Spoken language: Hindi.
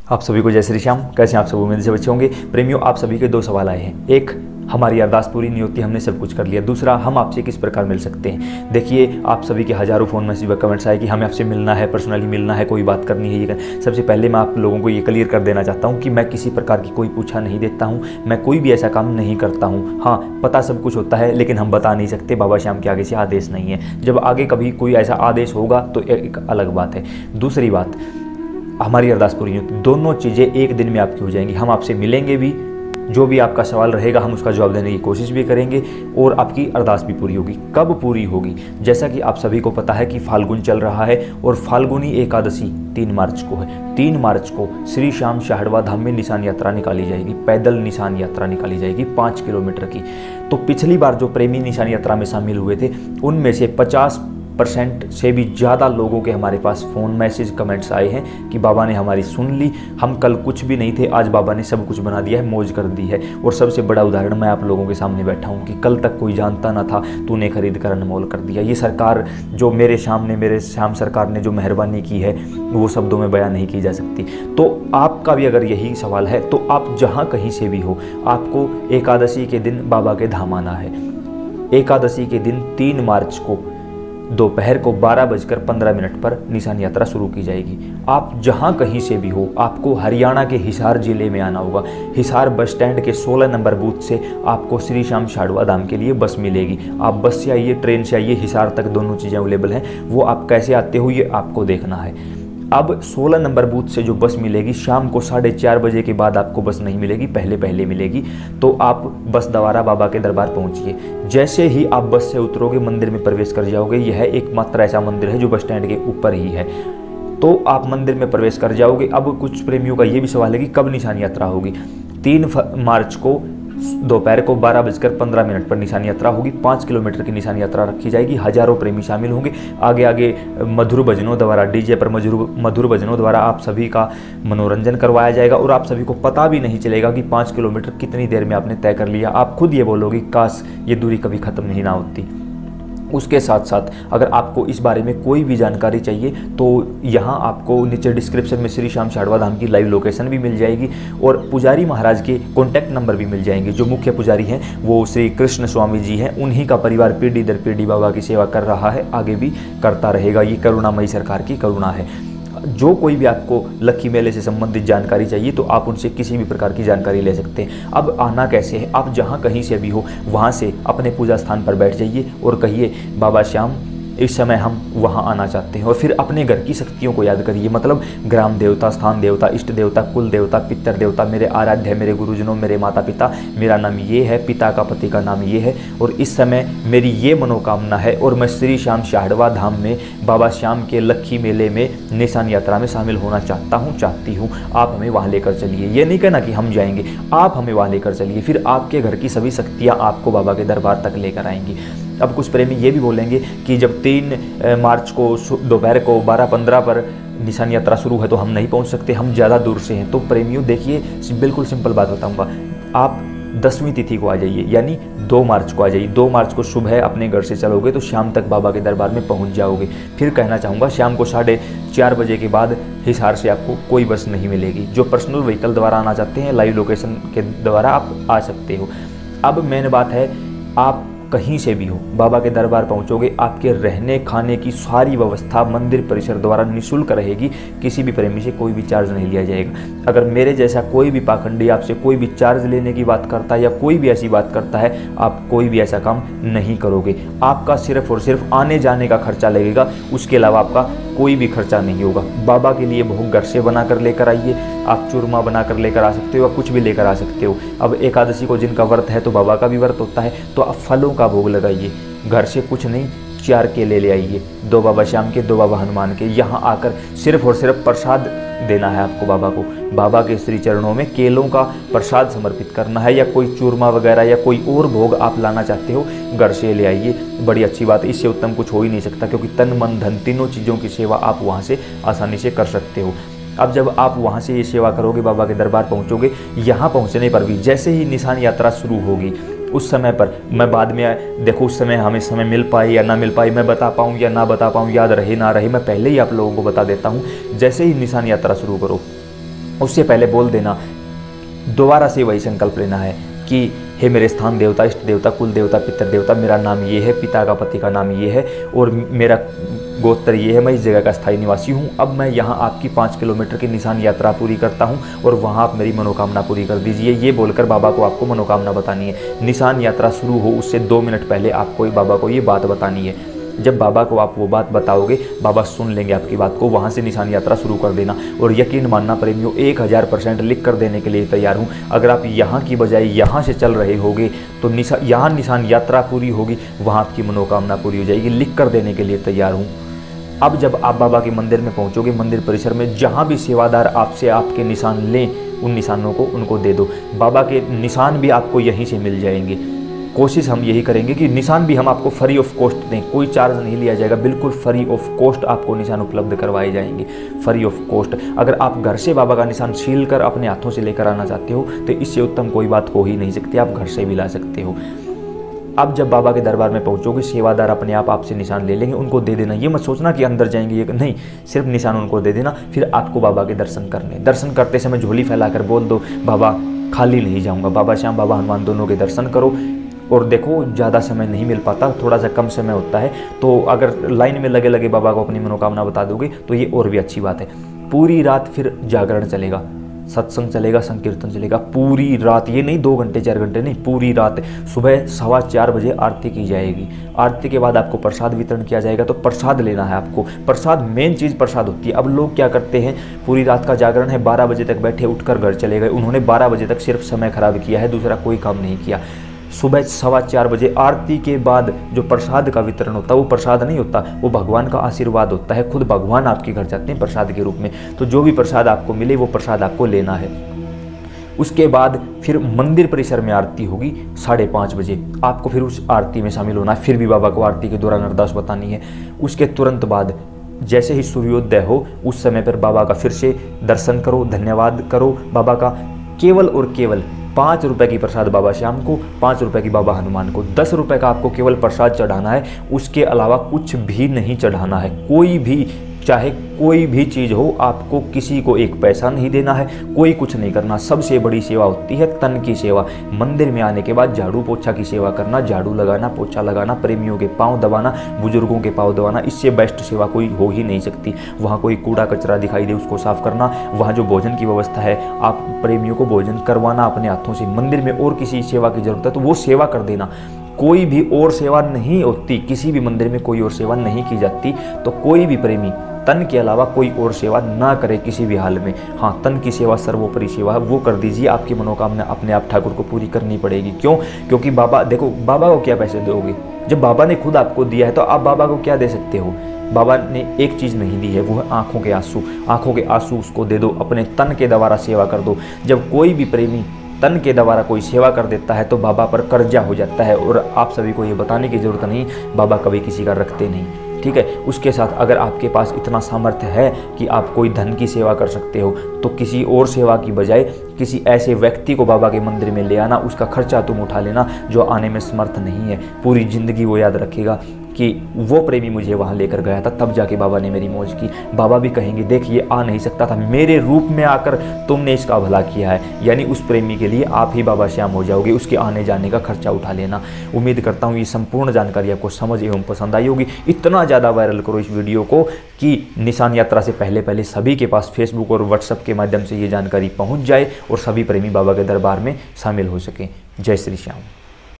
आप सभी को जय श्री श्याम। कैसे हैं आप सब? उम्मीद से बच्चे होंगे। प्रेमियों, आप सभी के दो सवाल आए हैं। एक, हमारी अरदास पूरी नहीं होती, हमने सब कुछ कर लिया। दूसरा, हम आपसे किस प्रकार मिल सकते हैं। देखिए, आप सभी के हज़ारों फ़ोन मैसेज व कमेंट्स आए कि हमें आपसे मिलना है, पर्सनली मिलना है, कोई बात करनी है। ये सबसे पहले मैं आप लोगों को ये क्लियर कर देना चाहता हूँ कि मैं किसी प्रकार की कोई पूछा नहीं देता हूँ, मैं कोई भी ऐसा काम नहीं करता हूँ। हाँ, पता सब कुछ होता है, लेकिन हम बता नहीं सकते। बाबा श्याम के आगे से आदेश नहीं है। जब आगे कभी कोई ऐसा आदेश होगा तो एक अलग बात है। दूसरी बात, हमारी अरदास पूरी नहीं होती। दोनों चीज़ें एक दिन में आपकी हो जाएंगी। हम आपसे मिलेंगे भी, जो भी आपका सवाल रहेगा हम उसका जवाब देने की कोशिश भी करेंगे, और आपकी अरदास भी पूरी होगी। कब पूरी होगी? जैसा कि आप सभी को पता है कि फाल्गुन चल रहा है और फाल्गुनी एकादशी 3 मार्च को है। 3 मार्च को श्री श्याम शाहड़वा धाम में निशान यात्रा निकाली जाएगी। पैदल निशान यात्रा निकाली जाएगी 5 किलोमीटर की। तो पिछली बार जो प्रेमी निशान यात्रा में शामिल हुए थे, उनमें से 50% से भी ज़्यादा लोगों के हमारे पास फ़ोन मैसेज कमेंट्स आए हैं कि बाबा ने हमारी सुन ली, हम कल कुछ भी नहीं थे, आज बाबा ने सब कुछ बना दिया है, मौज कर दी है। और सबसे बड़ा उदाहरण मैं आप लोगों के सामने बैठा हूँ कि कल तक कोई जानता ना था, तूने खरीद कर अनमोल कर दिया। ये सरकार जो मेरे श्याम सरकार ने जो मेहरबानी की है, वो शब्दों में बयान नहीं की जा सकती। तो आपका भी अगर यही सवाल है तो आप जहाँ कहीं से भी हो, आपको एकादशी के दिन बाबा के धाम आना है। एकादशी के दिन 3 मार्च को दोपहर को 12:15 पर निशान यात्रा शुरू की जाएगी। आप जहां कहीं से भी हो, आपको हरियाणा के हिसार जिले में आना होगा। हिसार बस स्टैंड के 16 नंबर बूथ से आपको श्री श्याम शाहड़वा धाम के लिए बस मिलेगी। आप बस से आइए, ट्रेन से आइए, हिसार तक दोनों चीज़ें अवेलेबल हैं। वो आप कैसे आते हो ये आपको देखना है। अब 16 नंबर बूथ से जो बस मिलेगी, शाम को 4:30 बजे के बाद आपको बस नहीं मिलेगी, पहले मिलेगी। तो आप बस द्वारा बाबा के दरबार पहुंचिए। जैसे ही आप बस से उतरोगे, मंदिर में प्रवेश कर जाओगे। यह एकमात्र ऐसा मंदिर है जो बस स्टैंड के ऊपर ही है। तो आप मंदिर में प्रवेश कर जाओगे। अब कुछ प्रेमियों का ये भी सवाल है कि कब निशान यात्रा होगी। 3 मार्च को दोपहर को 12:15 पर निशान यात्रा होगी। 5 किलोमीटर की निशान यात्रा रखी जाएगी। हजारों प्रेमी शामिल होंगे। आगे आगे मधुर भजनों द्वारा, डीजे पर मधुर भजनों द्वारा आप सभी का मनोरंजन करवाया जाएगा। और आप सभी को पता भी नहीं चलेगा कि 5 किलोमीटर कितनी देर में आपने तय कर लिया। आप खुद ये बोलोगे, काश ये दूरी कभी ख़त्म नहीं ना होती। उसके साथ साथ अगर आपको इस बारे में कोई भी जानकारी चाहिए तो यहाँ आपको नीचे डिस्क्रिप्शन में श्री श्याम शाहड़वा धाम की लाइव लोकेशन भी मिल जाएगी, और पुजारी महाराज के कॉन्टैक्ट नंबर भी मिल जाएंगे। जो मुख्य पुजारी हैं वो श्री कृष्ण स्वामी जी हैं। उन्हीं का परिवार पीढ़ी दर पीढ़ी बाबा की सेवा कर रहा है, आगे भी करता रहेगा। ये करुणामयी सरकार की करुणा है। जो कोई भी आपको लक्की मेले से संबंधित जानकारी चाहिए तो आप उनसे किसी भी प्रकार की जानकारी ले सकते हैं। अब आना कैसे है? आप जहाँ कहीं से भी हो, वहाँ से अपने पूजा स्थान पर बैठ जाइए और कहिए, बाबा श्याम इस समय हम वहाँ आना चाहते हैं। और फिर अपने घर की शक्तियों को याद करिए, मतलब ग्राम देवता, स्थान देवता, इष्ट देवता, कुल देवता, पितर देवता, मेरे आराध्य, मेरे गुरुजनों, मेरे माता पिता, मेरा नाम ये है, पिता का पति का नाम ये है, और इस समय मेरी ये मनोकामना है, और मैं श्री श्याम शाहड़वा धाम में बाबा श्याम के लक्की मेले में निशान यात्रा में शामिल होना चाहता हूँ, चाहती हूँ। आप हमें वहाँ लेकर चलिए। ये नहीं कहना कि हम जाएंगे, आप हमें वहाँ लेकर चलिए। फिर आपके घर की सभी शक्तियाँ आपको बाबा के दरबार तक लेकर आएंगी। अब कुछ प्रेमी ये भी बोलेंगे कि जब 3 मार्च को दोपहर को 12:15 पर निशान यात्रा शुरू है तो हम नहीं पहुंच सकते, हम ज़्यादा दूर से हैं। तो प्रेमियों देखिए, बिल्कुल सिंपल बात बताऊंगा। आप 10वीं तिथि को आ जाइए, यानी 2 मार्च को आ जाइए। 2 मार्च को सुबह अपने घर से चलोगे तो शाम तक बाबा के दरबार में पहुंच जाओगे। फिर कहना चाहूँगा, शाम को 4:30 बजे के बाद हिसार से आपको कोई बस नहीं मिलेगी। जो पर्सनल व्हीकल द्वारा आना चाहते हैं, लाइव लोकेशन के द्वारा आप आ सकते हो। अब मेन बात है, आप कहीं से भी हो, बाबा के दरबार पहुंचोगे, आपके रहने खाने की सारी व्यवस्था मंदिर परिसर द्वारा निःशुल्क रहेगी। किसी भी प्रेमी से कोई भी चार्ज नहीं लिया जाएगा। अगर मेरे जैसा कोई भी पाखंडी आपसे कोई भी चार्ज लेने की बात करता है या कोई भी ऐसी बात करता है, आप कोई भी ऐसा काम नहीं करोगे। आपका सिर्फ और सिर्फ आने जाने का खर्चा लगेगा, उसके अलावा आपका कोई भी खर्चा नहीं होगा। बाबा के लिए भोग घर से बना कर लेकर आइए। आप चूरमा बना कर लेकर आ सकते हो या कुछ भी लेकर आ सकते हो। अब एकादशी को जिनका व्रत है तो बाबा का भी व्रत होता है, तो आप फलों का भोग लगाइए। घर से कुछ नहीं, 4 केले ले आइए, 2 बाबा श्याम के, 2 बाबा हनुमान के। यहाँ आकर सिर्फ और सिर्फ प्रसाद देना है आपको बाबा को। बाबा के श्री चरणों में केलों का प्रसाद समर्पित करना है, या कोई चूरमा वगैरह या कोई और भोग आप लाना चाहते हो, घर से ले आइए। बड़ी अच्छी बात है, इससे उत्तम कुछ हो ही नहीं सकता, क्योंकि तन मन धन तीनों चीज़ों की सेवा आप वहाँ से आसानी से कर सकते हो। अब जब आप वहाँ से ये सेवा करोगे, बाबा के दरबार पहुँचोगे, यहाँ पहुँचने पर भी जैसे ही निशान यात्रा शुरू होगी, उस समय पर मैं बाद में देखो उस समय हमें समय मिल पाए या ना मिल पाए, मैं बता पाऊँ या ना बता पाऊँ, याद रहे ना रहे, मैं पहले ही आप लोगों को बता देता हूँ। जैसे ही निशान यात्रा शुरू करो, उससे पहले बोल देना, दोबारा से वही संकल्प लेना है कि हे मेरे स्थान देवता, इष्ट देवता, कुल देवता, पितर देवता, मेरा नाम ये है, पिता का पति का नाम ये है और मेरा गोत्र ये है, मैं इस जगह का स्थायी निवासी हूँ। अब मैं यहाँ आपकी 5 किलोमीटर की निशान यात्रा पूरी करता हूँ और वहाँ आप मेरी मनोकामना पूरी कर दीजिए। ये बोलकर बाबा को आपको मनोकामना बतानी है। निशान यात्रा शुरू हो उससे 2 मिनट पहले आपको बाबा को ये बात बतानी है। जब बाबा को आप वो बात बताओगे, बाबा सुन लेंगे आपकी बात को। वहाँ से निशान यात्रा शुरू कर देना और यकीन मानना प्रेमियों, 1000% लिख कर देने के लिए तैयार हूँ। अगर आप यहाँ की बजाय यहाँ से चल रहे होगे तो यहाँ निशान यात्रा पूरी होगी, वहाँ आपकी मनोकामना पूरी हो जाएगी। लिख कर देने के लिए तैयार हूँ। अब जब आप बाबा के मंदिर में पहुँचोगे, मंदिर परिसर में जहाँ भी सेवादार आपसे आपके निशान लें, उन निशानों को उनको दे दो। बाबा के निशान भी आपको यहीं से मिल जाएंगे। कोशिश हम यही करेंगे कि निशान भी हम आपको फ्री ऑफ कॉस्ट दें, कोई चार्ज नहीं लिया जाएगा, बिल्कुल फ्री ऑफ कॉस्ट आपको निशान उपलब्ध करवाए जाएंगे, फ्री ऑफ कॉस्ट। अगर आप घर से बाबा का निशान सील कर अपने हाथों से लेकर आना चाहते हो तो इससे उत्तम कोई बात हो ही नहीं सकती, आप घर से भी ला सकते हो। अब जब बाबा के दरबार में पहुंचोगे, सेवादार अपने आप आपसे निशान ले लेंगे, उनको दे देना। ये मत सोचना कि अंदर जाएंगे, ये नहीं, सिर्फ निशान उनको दे देना। फिर आपको बाबा के दर्शन करने, दर्शन करते समय झोली फैलाकर बोल दो, बाबा खाली नहीं जाऊंगा, बाबा श्याम, बाबा हनुमान दोनों के दर्शन करो। और देखो ज़्यादा समय नहीं मिल पाता, थोड़ा सा कम समय होता है, तो अगर लाइन में लगे लगे बाबा को अपनी मनोकामना बता दोगे तो ये और भी अच्छी बात है। पूरी रात फिर जागरण चलेगा, सत्संग चलेगा, संकीर्तन चलेगा पूरी रात। ये नहीं 2 घंटे 4 घंटे नहीं, पूरी रात। सुबह 4:15 बजे आरती की जाएगी। आरती के बाद आपको प्रसाद वितरण किया जाएगा, तो प्रसाद लेना है आपको। प्रसाद मेन चीज़ प्रसाद होती है। अब लोग क्या करते हैं, पूरी रात का जागरण है, 12 बजे तक बैठे, उठकर घर चले गए। उन्होंने 12 बजे तक सिर्फ समय खराब किया है, दूसरा कोई काम नहीं किया। सुबह 4:15 बजे आरती के बाद जो प्रसाद का वितरण होता है, वो प्रसाद नहीं होता, वो भगवान का आशीर्वाद होता है। खुद भगवान आपके घर जाते हैं प्रसाद के रूप में। तो जो भी प्रसाद आपको मिले वो प्रसाद आपको लेना है। उसके बाद फिर मंदिर परिसर में आरती होगी 5:30 बजे। आपको फिर उस आरती में शामिल होना है। फिर भी बाबा को आरती के दौरान अरदास बतानी है। उसके तुरंत बाद जैसे ही सूर्योदय हो, उस समय पर बाबा का फिर से दर्शन करो, धन्यवाद करो बाबा का। केवल और केवल 5 रुपए की प्रसाद बाबा श्याम को, 5 रुपए की बाबा हनुमान को। 10 रुपए का आपको केवल प्रसाद चढ़ाना है, उसके अलावा कुछ भी नहीं चढ़ाना है। कोई भी, चाहे कोई भी चीज़ हो, आपको किसी को 1 पैसा नहीं देना है, कोई कुछ नहीं करना। सबसे बड़ी सेवा होती है तन की सेवा। मंदिर में आने के बाद झाड़ू पोछा की सेवा करना, झाड़ू लगाना, पोछा लगाना, प्रेमियों के पाँव दबाना, बुजुर्गों के पाँव दबाना, इससे बेस्ट सेवा कोई हो ही नहीं सकती। वहाँ कोई कूड़ा कचरा दिखाई दे उसको साफ करना, वहाँ जो भोजन की व्यवस्था है, आप प्रेमियों को भोजन करवाना अपने हाथों से। मंदिर में और किसी सेवा की जरूरत है तो वो सेवा कर देना। कोई भी और सेवा नहीं होती, किसी भी मंदिर में कोई और सेवा नहीं की जाती। तो कोई भी प्रेमी तन के अलावा कोई और सेवा ना करे किसी भी हाल में। हाँ, तन की सेवा सर्वोपरि सेवा है, वो कर दीजिए। आपकी मनोकामना अपने आप ठाकुर को पूरी करनी पड़ेगी। क्यों? क्योंकि बाबा, देखो बाबा को क्या पैसे दोगे, जब बाबा ने खुद आपको दिया है तो आप बाबा को क्या दे सकते हो। बाबा ने एक चीज़ नहीं दी है, वो है आंखों के आंसू। आंखों के आंसू उसको दे दो, अपने तन के द्वारा सेवा कर दो। जब कोई भी प्रेमी तन के द्वारा कोई सेवा कर देता है तो बाबा पर कर्जा हो जाता है। और आप सभी को ये बताने की ज़रूरत नहीं, बाबा कभी किसी का रखते नहीं, ठीक है। उसके साथ अगर आपके पास इतना सामर्थ्य है कि आप कोई धन की सेवा कर सकते हो, तो किसी और सेवा की बजाय किसी ऐसे व्यक्ति को बाबा के मंदिर में ले आना, उसका खर्चा तुम उठा लेना जो आने में समर्थ नहीं है। पूरी ज़िंदगी वो याद रखेगा कि वो प्रेमी मुझे वहाँ लेकर गया था, तब जाके बाबा ने मेरी मौज की। बाबा भी कहेंगे, देख ये आ नहीं सकता था, मेरे रूप में आकर तुमने इसका भला किया है। यानी उस प्रेमी के लिए आप ही बाबा श्याम हो जाओगे, उसके आने जाने का खर्चा उठा लेना। उम्मीद करता हूँ ये संपूर्ण जानकारी आपको समझ एवं पसंद आई होगी। इतना ज़्यादा वायरल करो इस वीडियो को कि निशान यात्रा से पहले सभी के पास फेसबुक और व्हाट्सएप के माध्यम से ये जानकारी पहुँच जाए और सभी प्रेमी बाबा के दरबार में शामिल हो सकें। जय श्री श्याम।